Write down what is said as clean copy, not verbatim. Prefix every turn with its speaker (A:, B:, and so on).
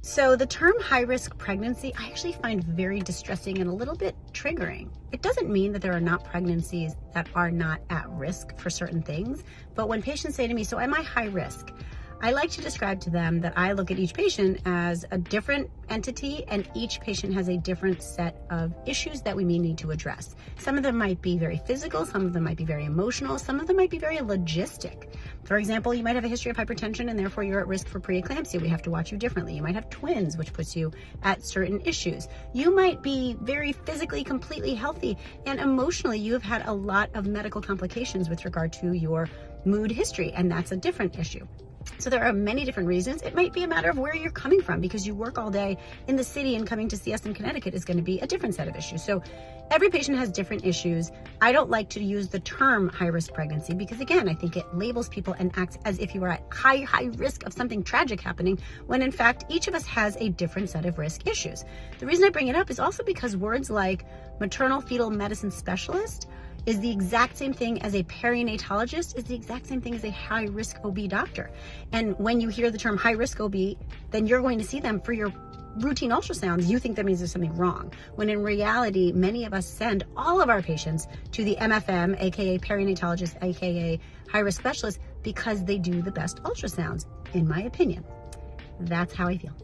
A: So the term high-risk pregnancy, I actually find very distressing and a little bit triggering. It doesn't mean that there are not pregnancies that are not at risk for certain things, but when patients say to me, so am I high risk? I like to describe to them that I look at each patient as a different entity, and each patient has a different set of issues that we may need to address. Some of them might be very physical, some of them might be very emotional, some of them might be very logistic. For example, you might have a history of hypertension and therefore you're at risk for preeclampsia. We have to watch you differently. You might have twins, which puts you at certain issues. You might be very physically completely healthy, and emotionally you have had a lot of medical complications with regard to your mood history, and that's a different issue. So there are many different reasons. It might be a matter of where you're coming from, because you work all day in the city and coming to see us in Connecticut is going to be a different set of issues. So every patient has different issues. I don't like to use the term high-risk pregnancy because, again, I think it labels people and acts as if you are at high risk of something tragic happening, when in fact each of us has a different set of risk issues. The reason I bring it up is also because words like maternal fetal medicine specialist is the exact same thing as a perinatologist, is the exact same thing as a high-risk OB doctor. And when you hear the term high-risk OB, then you're going to see them for your routine ultrasounds. You think that means there's something wrong, when in reality, many of us send all of our patients to the MFM, aka perinatologist, aka high-risk specialist, because they do the best ultrasounds, in my opinion. That's how I feel.